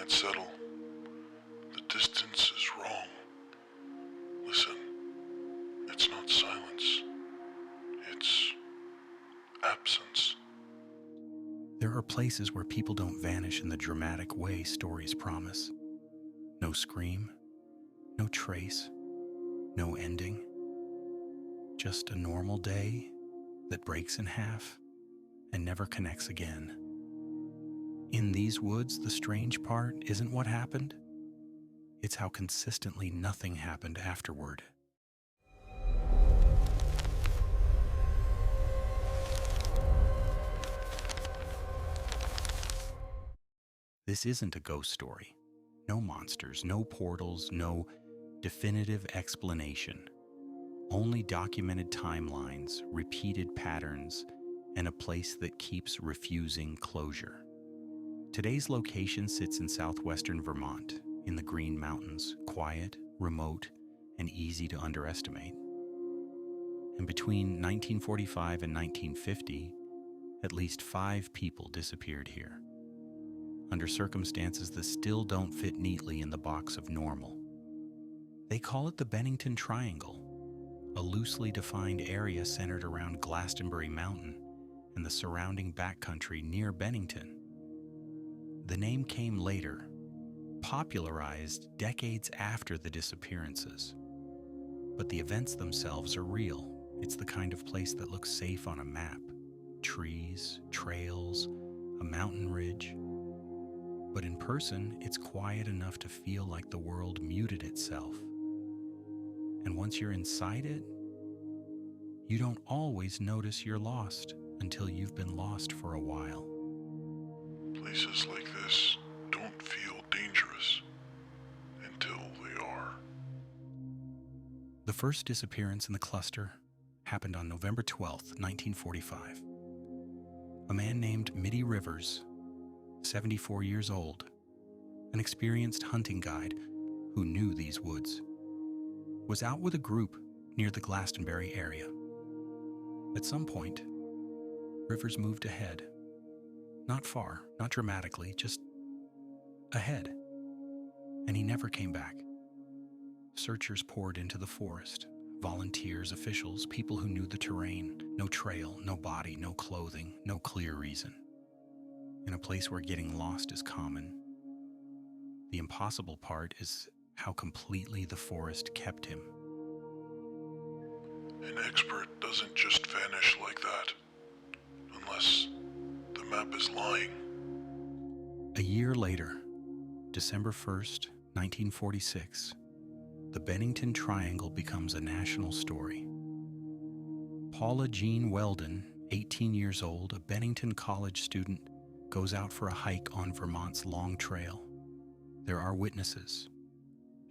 can't settle. The distance is wrong. Listen, it's not silence. It's absence. There are places where people don't vanish in the dramatic way stories promise. No scream, no trace, no ending. Just a normal day that breaks in half and never connects again. In these woods, the strange part isn't what happened. It's how consistently nothing happened afterward. This isn't a ghost story. No monsters, no portals, no definitive explanation. Only documented timelines, repeated patterns, and a place that keeps refusing closure. Today's location sits in southwestern Vermont, in the Green Mountains, quiet, remote, and easy to underestimate. And between 1945 and 1950, at least 5 people disappeared here, under circumstances that still don't fit neatly in the box of normal. They call it the Bennington Triangle, a loosely defined area centered around Glastonbury Mountain and the surrounding backcountry near Bennington. The name came later, popularized decades after the disappearances. But the events themselves are real. It's the kind of place that looks safe on a map. Trees, trails, a mountain ridge. But in person, it's quiet enough to feel like the world muted itself. And once you're inside it, you don't always notice you're lost until you've been lost for a while. Places like this don't feel dangerous until they are. The first disappearance in the cluster happened on November 12th, 1945. A man named Mitty Rivers, 74 years old, an experienced hunting guide who knew these woods, was out with a group near the Glastonbury area. At some point, Rivers moved ahead. Not far, not dramatically, just ahead. And he never came back. Searchers poured into the forest. Volunteers, officials, people who knew the terrain. No trail, no body, no clothing, no clear reason. In a place where getting lost is common, the impossible part is how completely the forest kept him. An expert doesn't just vanish like that, unless the map is lying. A year later, December 1st, 1946, the Bennington Triangle becomes a national story. Paula Jean Weldon, 18 years old, a Bennington College student, goes out for a hike on Vermont's Long Trail. There are witnesses.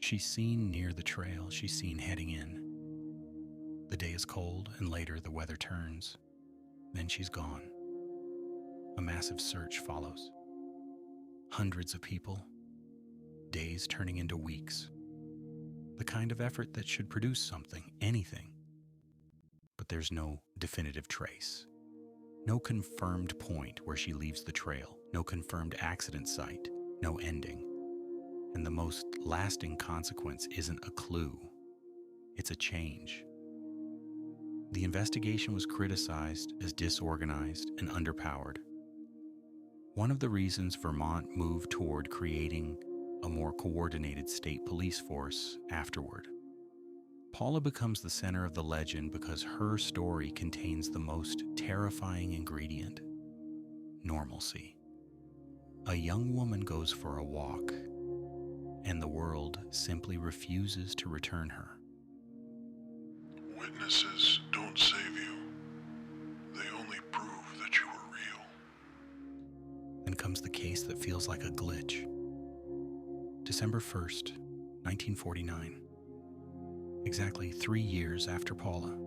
She's seen near the trail, she's seen heading in. The day is cold, and later the weather turns. Then she's gone. A massive search follows. Hundreds of people, days turning into weeks. The kind of effort that should produce something, anything. But there's no definitive trace. No confirmed point where she leaves the trail. No confirmed accident site. No ending. And the most lasting consequence isn't a clue. It's a change. The investigation was criticized as disorganized and underpowered. One of the reasons Vermont moved toward creating a more coordinated state police force afterward. Paula becomes the center of the legend because her story contains the most terrifying ingredient: normalcy. A young woman goes for a walk, and the world simply refuses to return her. Witnesses don't save you. They only prove that you were real. Then comes the case that feels like a glitch. December 1st, 1949. Exactly 3 years after Paula.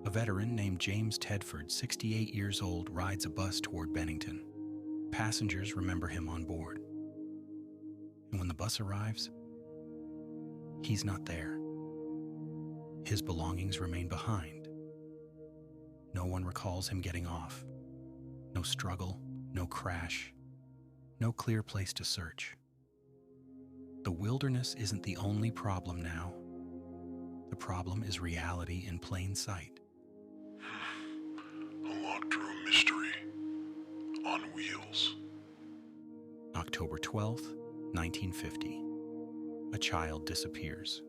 A veteran named James Tedford, 68 years old, rides a bus toward Bennington. Passengers remember him on board. And when the bus arrives, he's not there. His belongings remain behind. No one recalls him getting off. No struggle, no crash, No clear place to search. The wilderness isn't the only problem now. The problem is reality in plain sight. A locked room mystery on wheels. October 12th, 1950. A child disappears.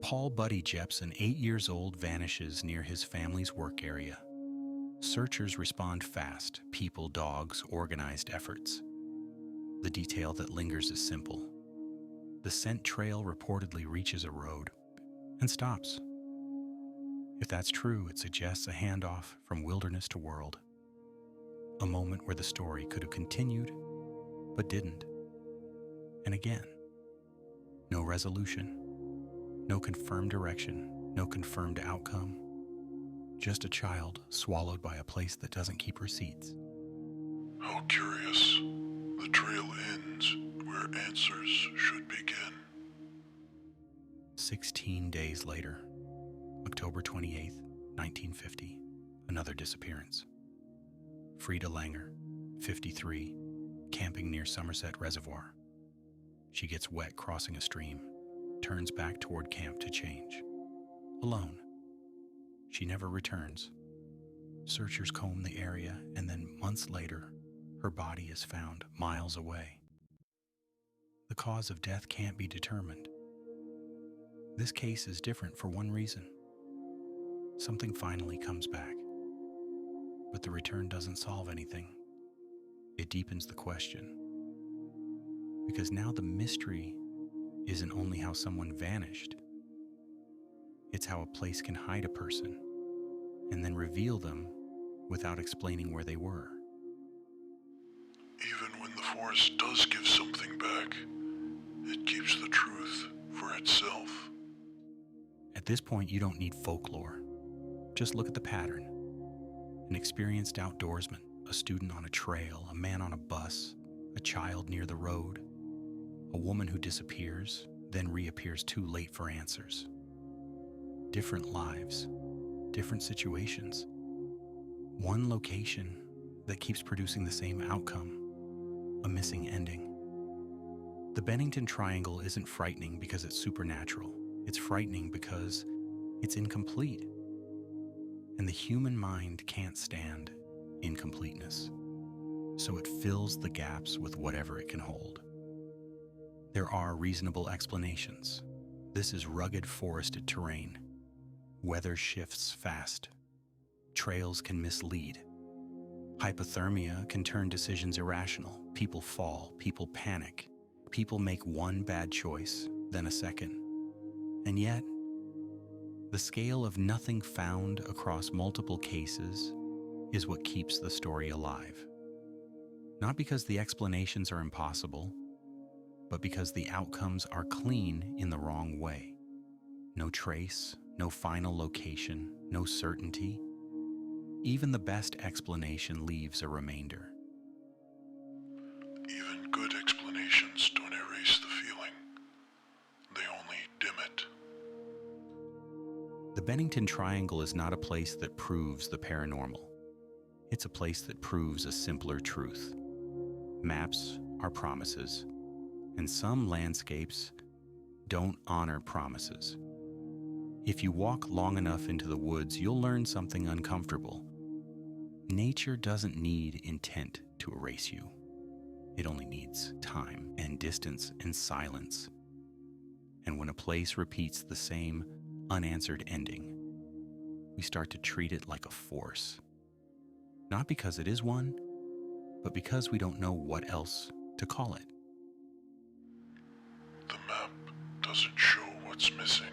Paul Buddy Jepson, 8 years old, vanishes near his family's work area. Searchers respond fast, people, dogs, organized efforts. The detail that lingers is simple. The scent trail reportedly reaches a road and stops. If that's true, it suggests a handoff from wilderness to world. A moment where the story could have continued, but didn't. And again, no resolution, no confirmed direction, no confirmed outcome. Just a child swallowed by a place that doesn't keep receipts. How curious. The trail ends where answers should begin. 16 days later, October 28th, 1950, another disappearance. Frida Langer, 53, camping near Somerset Reservoir. She gets wet crossing a stream, turns back toward camp to change. Alone. She never returns. Searchers comb the area, and then months later, her body is found miles away. The cause of death can't be determined. This case is different for one reason. Something finally comes back. But the return doesn't solve anything. It deepens the question. Because now the mystery isn't only how someone vanished. It's how a place can hide a person and then reveal them without explaining where they were. Even when the forest does give something back, it keeps the truth for itself. At this point, you don't need folklore. Just look at the pattern. An experienced outdoorsman, a student on a trail, a man on a bus, a child near the road, a woman who disappears, then reappears too late for answers. Different lives, different situations. One location that keeps producing the same outcome, a missing ending. The Bennington Triangle isn't frightening because it's supernatural. It's frightening because it's incomplete. And the human mind can't stand incompleteness. So it fills the gaps with whatever it can hold. There are reasonable explanations. This is rugged forested terrain. Weather shifts fast. Trails can mislead. Hypothermia can turn decisions irrational. People fall, people panic. People make one bad choice, then a second. And yet, the scale of nothing found across multiple cases is what keeps the story alive. Not because the explanations are impossible, but because the outcomes are clean in the wrong way. No trace, no final location, no certainty. Even the best explanation leaves a remainder. Even good explanations don't erase the feeling. They only dim it. The Bennington Triangle is not a place that proves the paranormal. It's a place that proves a simpler truth. Maps are promises, and some landscapes don't honor promises. If you walk long enough into the woods, you'll learn something uncomfortable. Nature doesn't need intent to erase you. It only needs time and distance and silence. And when a place repeats the same unanswered ending, we start to treat it like a force. Not because it is one, but because we don't know what else to call it. The map doesn't show what's missing.